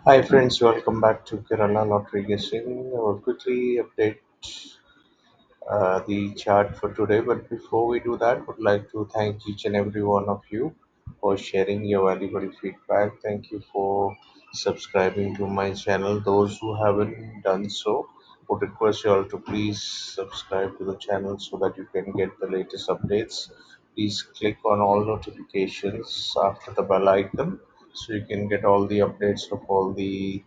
Hi friends, welcome back to Kerala Lottery Guessing. I will quickly update the chart for today, but before we do that, would like to thank each and every one of you for sharing your valuable feedback. Thank you for subscribing to my channel. Those who haven't done so, would request you all to please subscribe to the channel so that you can get the latest updates. Please click on all notifications after the bell icon so you can get all the updates of all the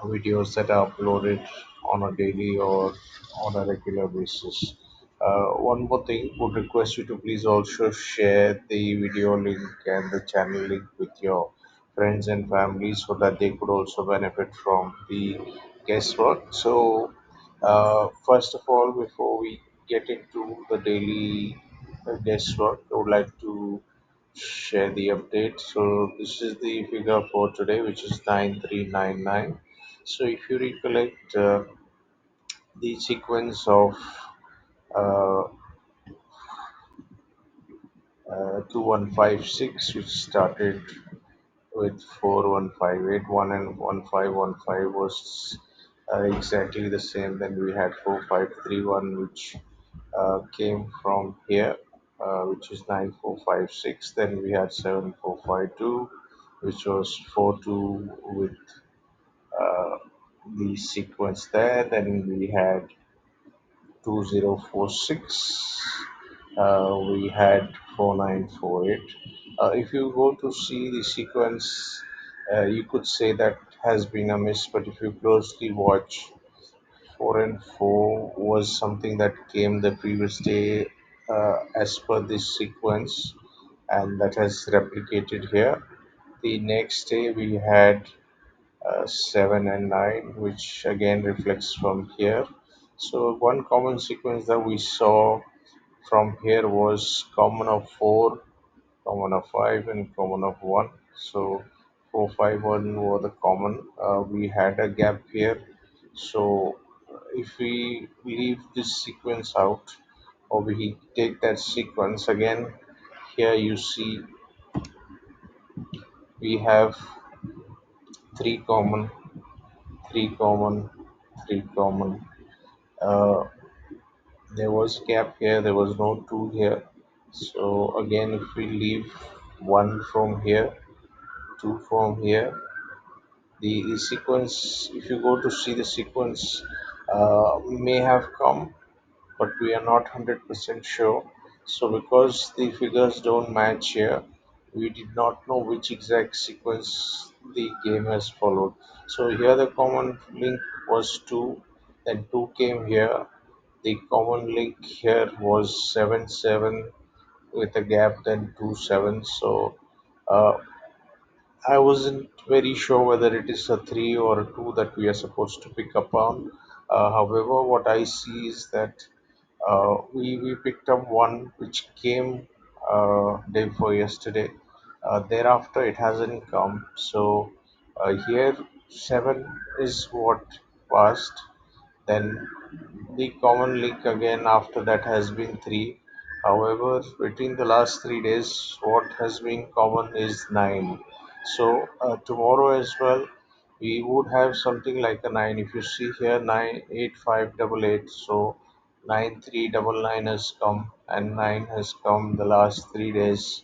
videos that are uploaded on a daily or on a regular basis. One more thing, would request you to please also share the video link and the channel link with your friends and family so that they could also benefit from the guesswork. So, first of all, before we get into the daily guesswork, I would like to share the update. So this is the figure for today, which is 9399. So if you recollect the sequence of uh, 2156, which started with 41581 and 1515 was exactly the same. Then we had 4531, which came from here, which is 9456. Then we had 7452, which was 42 with uh, the sequence there. Then we had 2046. We had 4948. If you go to see the sequence, you could say that has been a miss, but if you closely watch, 4 and 4 was something that came the previous day as per this sequence, and that has replicated here. The next day we had 7 and 9, which again reflects from here. So, one common sequence that we saw from here was common of 4, common of 5, and common of 1. So, 4, 5, 1 were the common. We had a gap here. So, if we leave this sequence out, or we take that sequence again, here you see we have 3 common, 3 common, 3 common. Uh, there was gap here, there was no 2 here. So again, if we leave 1 from here, 2 from here, the sequence, if you go to see the sequence, may have come, but we are not 100% sure. So because the figures don't match here, we did not know which exact sequence the game has followed. So here the common link was 2, then 2 came here. The common link here was 7 7 with a gap, then 2 7. So uh, I wasn't very sure whether it is a 3 or a 2 that we are supposed to pick up on. However, what I see is that we picked up one which came day before yesterday. Thereafter, it hasn't come. So here, 7 is what passed. Then the common link again after that has been 3. However, between the last 3 days, what has been common is 9. So tomorrow as well, we would have something like a 9. If you see here, 98588. So 9399 has come and 9 has come the last 3 days,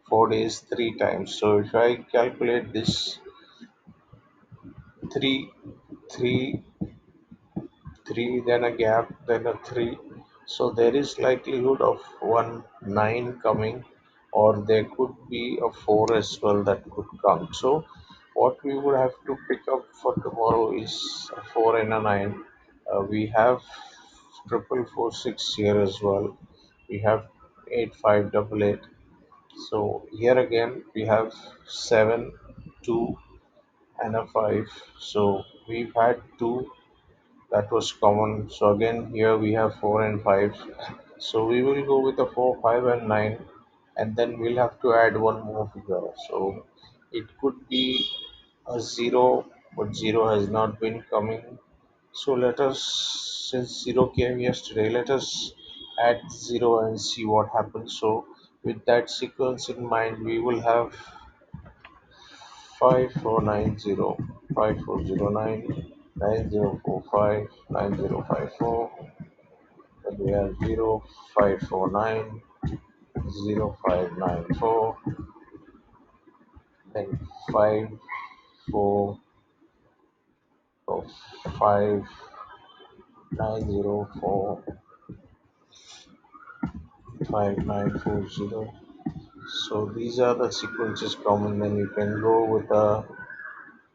4 days, 3 times. So if I calculate this, 3, 3, 3, then a gap, then a 3. So there is likelihood of one 9 coming, or there could be a 4 as well that could come. So what we would have to pick up for tomorrow is a 4 and a 9. We have triple 46 here as well. We have 8588. So here again we have 7, 2, and a 5. So we've had 2 that was common. So again here we have 4 and 5. So we will go with a 4, 5 and 9, and then we'll have to add one more figure. So it could be a 0, but 0 has not been coming. So let us, since 0 came yesterday, let us add 0 and see what happens. So with that sequence in mind, we will have 5490. 5409, 9045, 9054. Then we have 0549, 0594, then 5405, 904, 5940. So these are the sequences common. Then you can go with a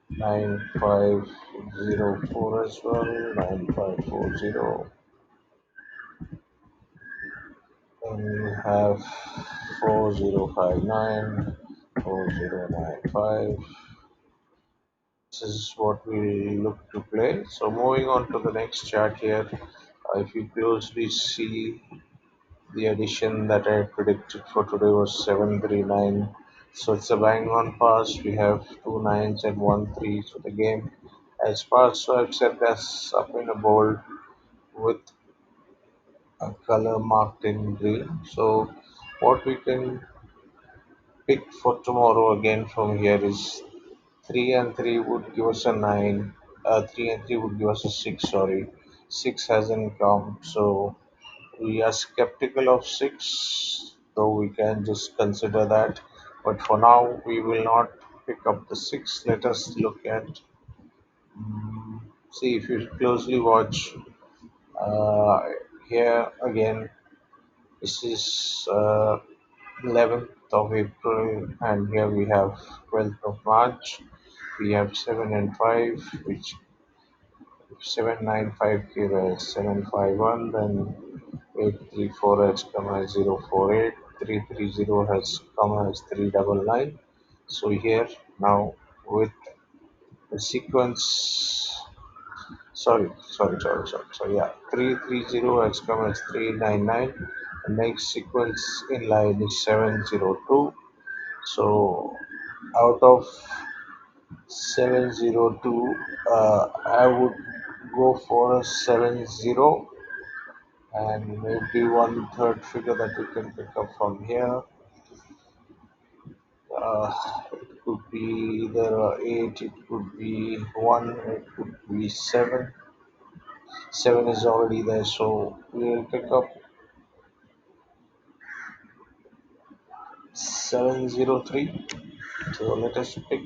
9504 as well, 9540. Then you have 4059, 4095. This is what we look to play. So moving on to the next chart here, if you closely see the addition that I predicted for today was 739. So it's a bang on pass. We have two nines and one three. So the game has passed. So I've set this up in a bold with a color marked in green. So what we can pick for tomorrow again from here is 3 and 3 would give us a 9. 3 and 3 would give us a 6, sorry. 6 hasn't come, so we are skeptical of 6, though we can just consider that. But for now, we will not pick up the 6. Let us look at. See, if you closely watch uh, here again, this is 11th of April, and here we have 12th of March. We have 7 and 5, which 795 give us 751, then 834 has come as 048, 330 has come as 399. So here now with the sequence, sorry, yeah, 330 has come as 399. The next sequence in line is 702. So out of 702, I would go for a 70 and maybe one third figure that you can pick up from here. Uh, it could be either 8, it could be 1, it could be 7. 7 is already there, so we'll pick up 703. So let us pick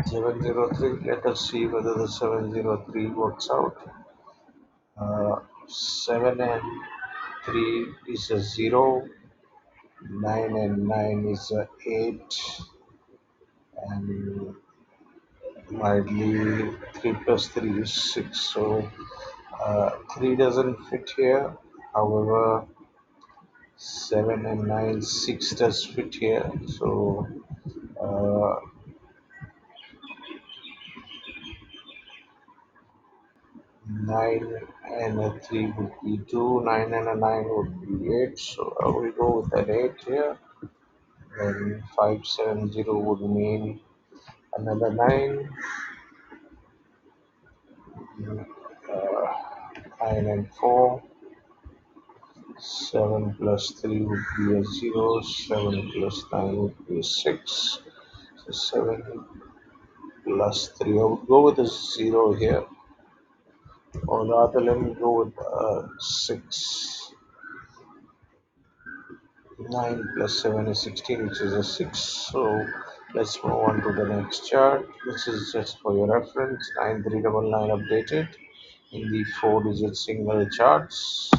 703. Let us see whether the 703 works out. 7 and 3 is a 0, 9 and 9 is a 8, and mildly 3 plus 3 is 6. So 3 doesn't fit here. However, 7 and 9, 6 does fit here. So uh, 9 and a 3 would be 2, 9 and a 9 would be 8. So I will go with an 8 here. Then 570 would mean another 9. 9 and 4. 7 plus 3 would be a 0. 7 plus 9 would be a 6. So 7 plus 3. I would go with a 0 here. Or rather, let me go with 6. 9 plus 7 is 16, which is a 6. So let's move on to the next chart. This is just for your reference. 9399 updated in the 4-digit single charts.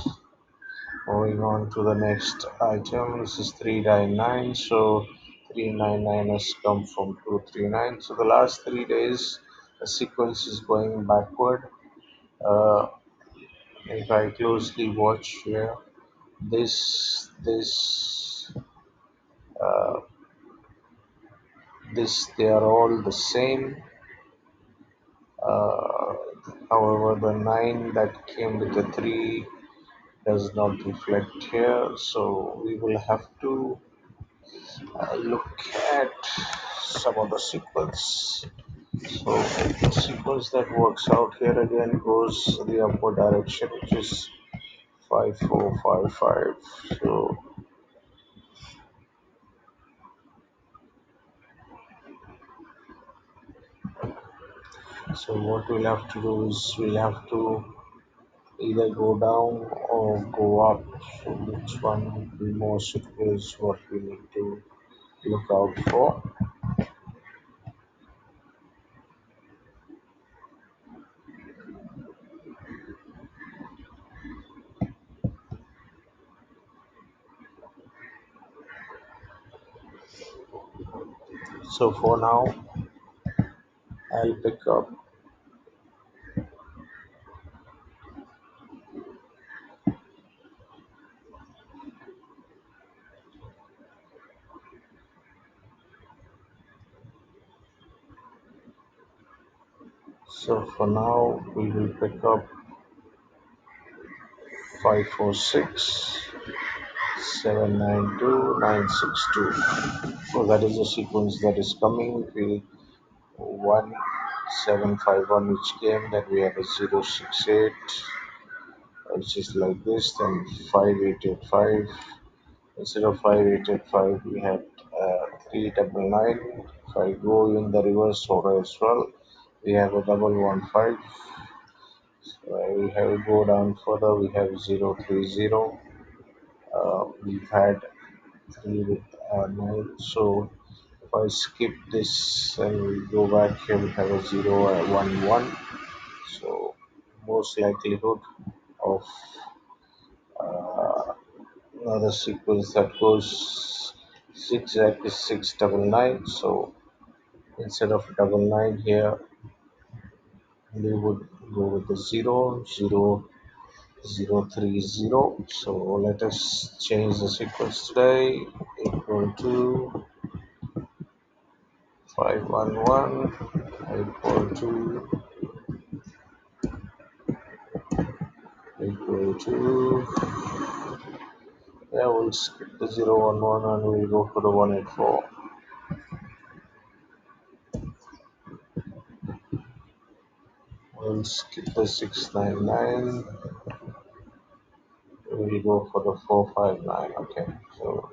Moving on to the next item, this is 399. So 399 has come from 239. So the last 3 days, the sequence is going backward. Uh, if I closely watch here, this, uh, they are all the same. Uh, However, the 9 that came with the 3 does not reflect here. So we will have to look at some of the sequence. So the sequence that works out here again goes the upward direction, which is 5455. So So what we'll have to do is we'll have to either go down or go up. So which one would be more suitable is what we need to look out for. So for now, I'll pick up. So for now, we will pick up 546 792 962. So that is the sequence that is coming. We 1751 which came. Then we have a 068 which is like this. Then 5885. Instead of 5885, we had 399. If I go in the reverse order as well, we have a double 15. We have go down further. We have 030. We've had 3 with 9. So if I skip this and we go back here, we have a 011. So most likelihood of uh, another sequence that goes zigzag is 699. So instead of double nine here, we would go with the 0 0 0 3 0. So let us change the sequence today. Equal to 511. Equal to equal to yeah, we'll skip the 011 and we'll go for the 184. We'll skip the 699. We'll go for the 459. Okay, so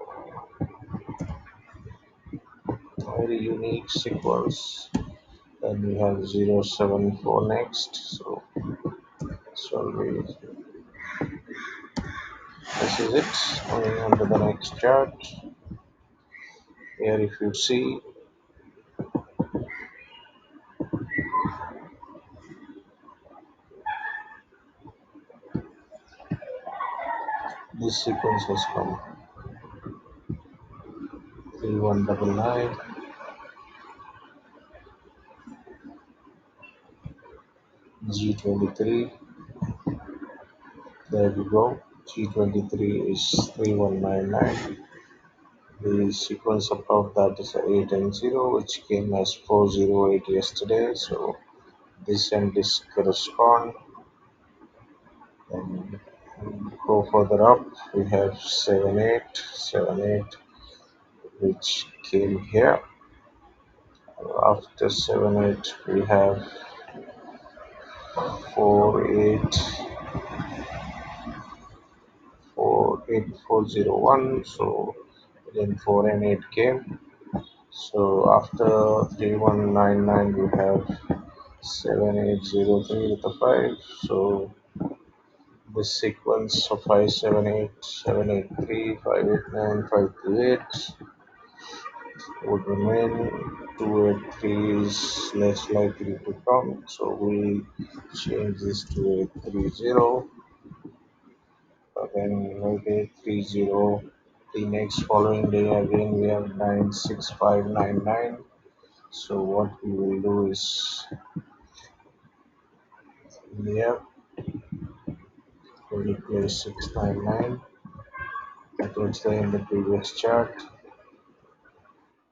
very unique sequence. Then we have 074 next. So this is it. Moving on to the next chart. Here, if you see, this sequence has come 3199, G23. There we go. G23 is 3199. The sequence above that is 8 and 0, which came as 408 yesterday. So this and this correspond. Then go further up, we have 78, which came here. After 78, we have 48, 48401. So then 4 and 8 came. So after 3199, we have 7803 with a 5. So the sequence of 578, 783, 589, 528 would remain. 283 is less likely to come, so we change this to 830. But then maybe 30. The next following day again we have 96599. So what we will do is here we replace 699. That was there in the previous chart.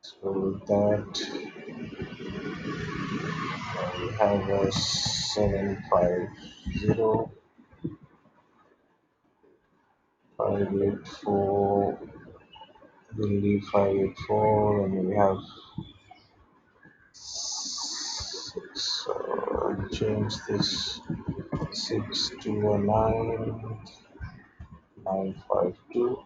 So with that we have a 750, 584. We'll leave 584 and we have 6. I'll change this 6 to a 9, 952,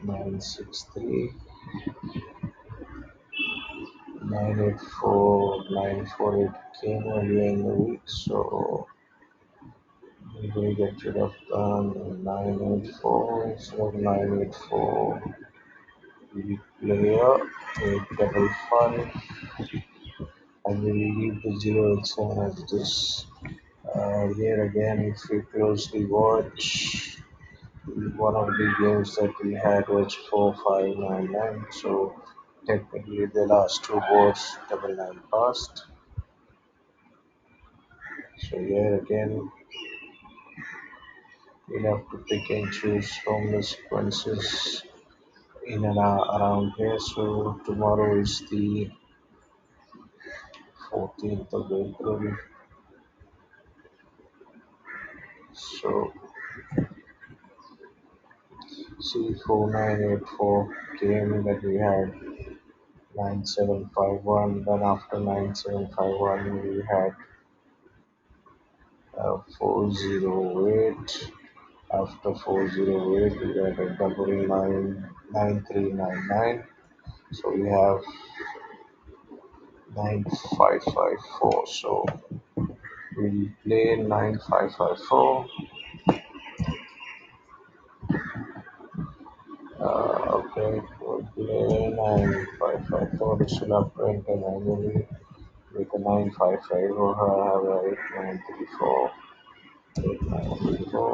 963, 984 came earlier in the week, so we will get rid of the 984 instead of 984. We player 855 and we will leave the 0 itself as it is. Here again, if we closely watch, one of the games that we had was 4599. So technically, the last two boards double nine passed. So here again, we'll have to pick and choose from the sequences in and around here. So tomorrow is the 14th of April. So C4984 game that we had 9751. Then after 9751 we had 408. After 408 we had a double nine 9399. So we have 9554. So we play 9554. Okay, we'll play 9554. This will have to enter manually with a 955. Or I have a 8934. 8934.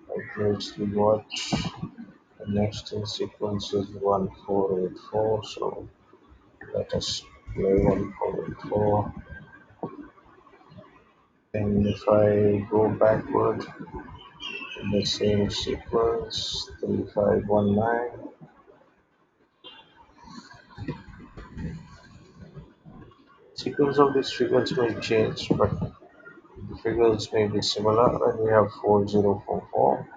I closely watch. The next in sequence is 1484. So let us play 1484. And if I go backward in the same sequence, 3519, sequence of these figures may change, but the figures may be similar. And we have 4044.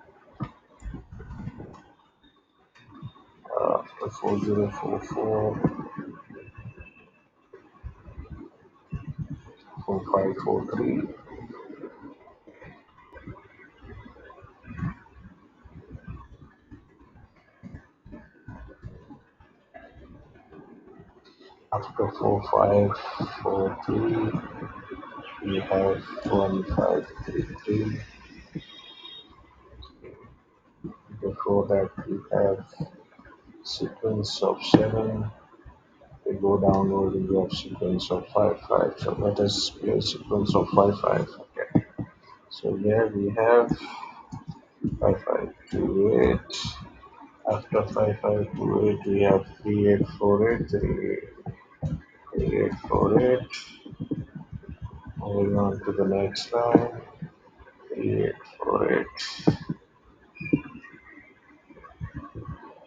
After 4044, 4543. After 4543, we have 1533. Before that, we have sequence of 7. We go downward, we have sequence of 5 5. So let us play sequence of 5 5. Okay. So here we have 5528. After 5528, we have 3848, 3848. Moving on to the next line, 3848.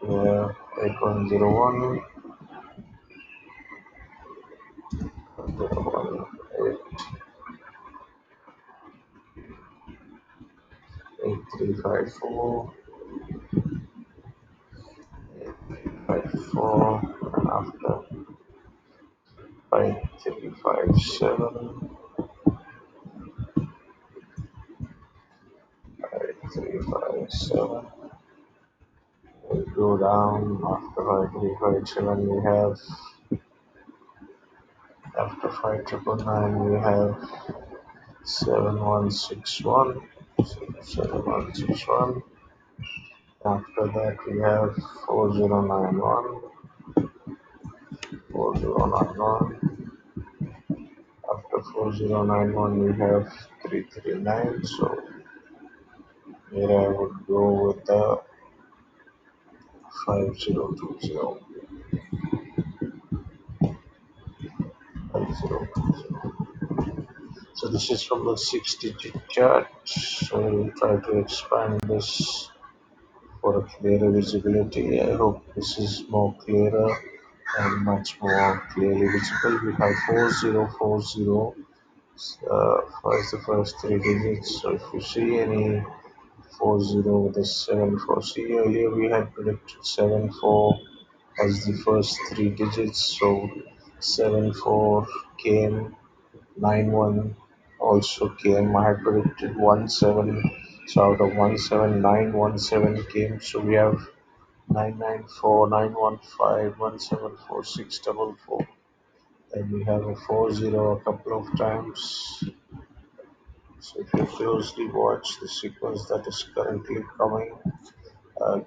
Yeah, 8101, 8354, 54, and after 5357, 5357. We go down after 5357. We have after 5999 we have 7161. 7161. After that we have 4091. 4091. After 4091 we have 339. So here I would go with the 5020. 5020. So this is from the 6-digit chart. So we'll try to expand this for a clearer visibility. I hope this is more clearer and much more clearly visible. We have 4040 as the first three digits. So if you see any 40 with a 74, see earlier we had predicted 74 as the first three digits. So 74 came, 91 also came. I had predicted 17, so out of 179, 17 came. So we have 994 915 174644. Then we have a 40 a couple of times. So if you closely watch the sequence that is currently coming,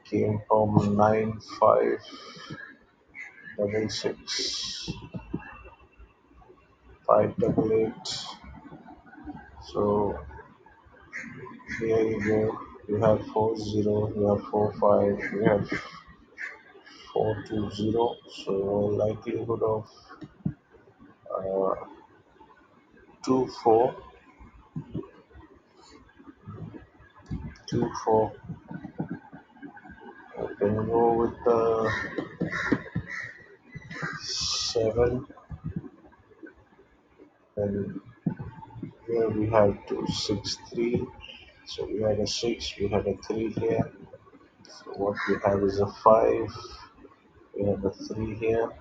came from 9566 588. So here you go. You have 40, you have 45, you have 420. So likelihood of 24, 24. Can you go with the 7? And here we have 263. So we had a 6, we had a 3 here. So what we have is a 5, we have a 3 here.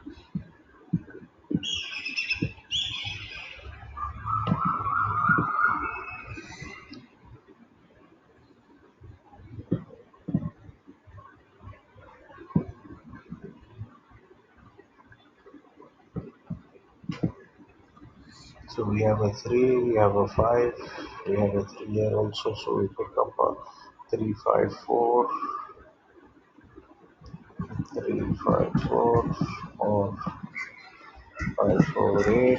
So we have a 3, we have a 5, we have a 3 here also. So we pick up a 354, 354, or 548.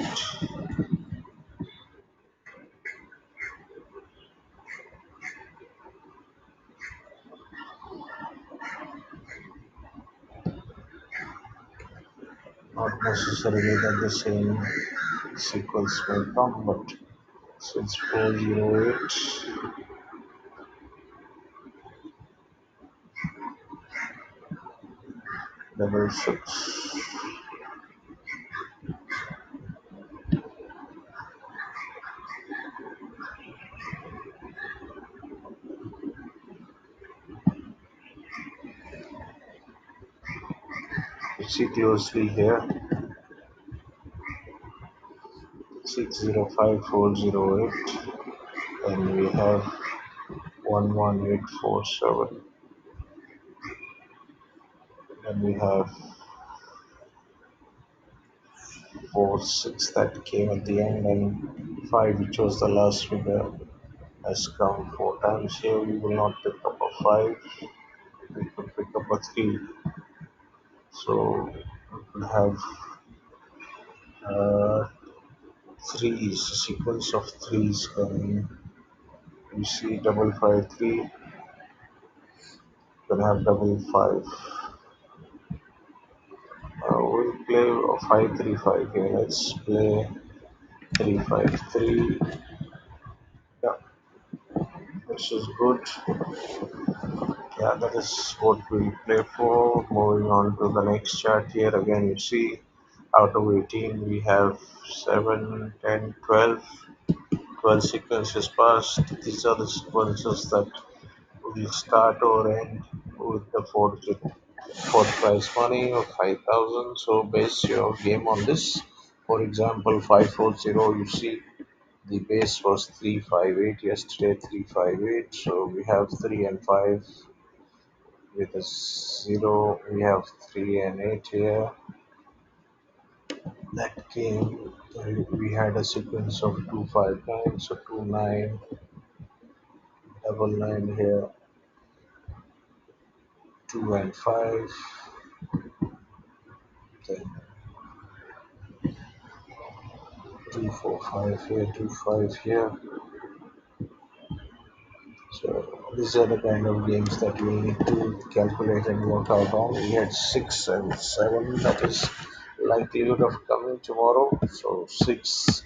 Not necessarily that the same sequence may come, but since 408, double six. You see closely here, 605408, and we have 11847, and we have 46 that came at the end, and 5, which was the last figure, has come 4 times here. We will not pick up a 5, we could pick up a 3. So we could have uh, threes, a sequence of threes coming. You see double five three, you can have double five. We'll play 535 here. Let's play 353. Yeah, this is good. Yeah, that is what we'll play for. Moving on to the next chart here. Again, you see out of 18, we have 7, 10, 12. 12 sequences passed. These are the sequences that will start or end with the fourth prize money of 5,000. So base your game on this. For example, 540. You see the base was 358 yesterday. 358. So we have 3 and 5 with a 0. We have 3 and 8 here. That came. We had a sequence of 259. So 29, double 9 here. 2 and 5. Then 245 here, 25 here. So these are the kind of games that we need to calculate and work out on. We had 6 and 7, that is likelihood of coming tomorrow. So 6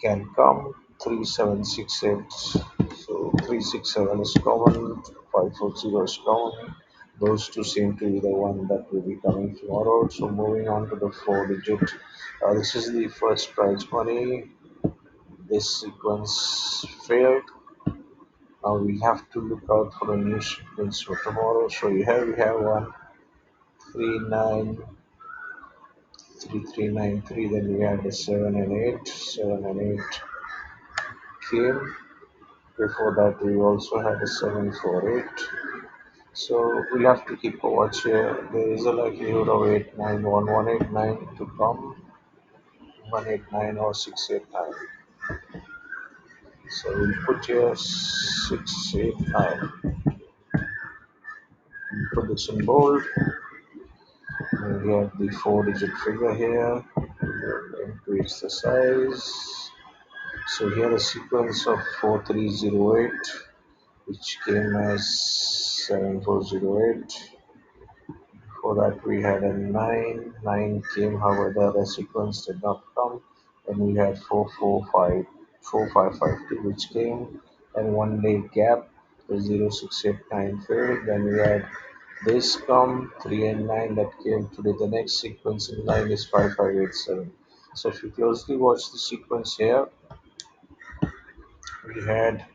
can come, 3768. So 367 is common, 540 is common. Those two seem to be the one that will be coming tomorrow. So moving on to the 4 digit. This is the first prize money. This sequence failed. Now we have to look out for a new sequence for tomorrow. So here we have 1393393. Then we had a 7 and 8. 7 and 8 came. Before that we also had a 748. So we'll have to keep a watch here. There is a likelihood of 891189 to come, 189 or 689. So we'll put here 689. Put this in bold. And we have the 4-digit figure here. We'll increase the size. So here the sequence of 4308, which came as 7408. For that we had a 9, 9 came, however the other sequence did not come. Then we had 445, 4552 which came, and 1 day gap, the 0689 failed. Then we had this come, 3 and 9 that came today. The next sequence in line is 5587. So if you closely watch the sequence here, we had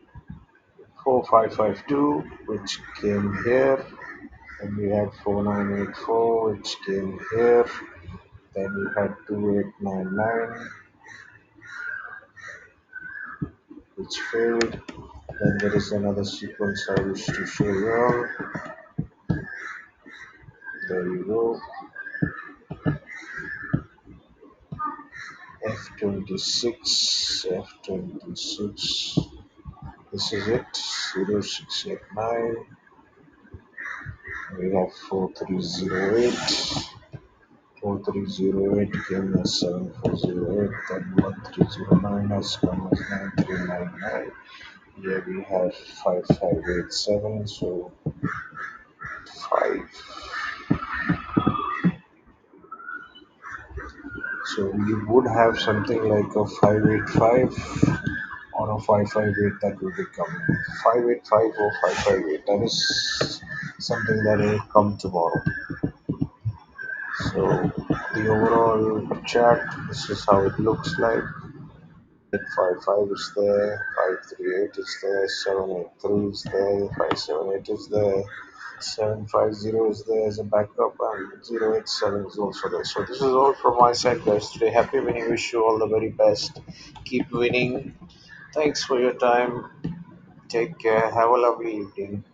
4552 which came here, and we had 4984 which came here. Then you had 2899, which failed. Then there is another sequence I wish to show you all. There you go. F26, F26. This is it. 0689. We have 4308. 4308 came as 7408. Then 1309 has come as 9399. Here we have 5587. So 5. So you would have something like a 585 or a 558 that will become 585 or 558. That is something that will come tomorrow. So the overall chart, this is how it looks like. 855 is there, 538 is there, 783 is there, 578 is there, 750 is there as a backup, and 087 is also there. So this is all from my side, guys. Today, happy winning. Wish you all the very best. Keep winning. Thanks for your time. Take care. Have a lovely evening.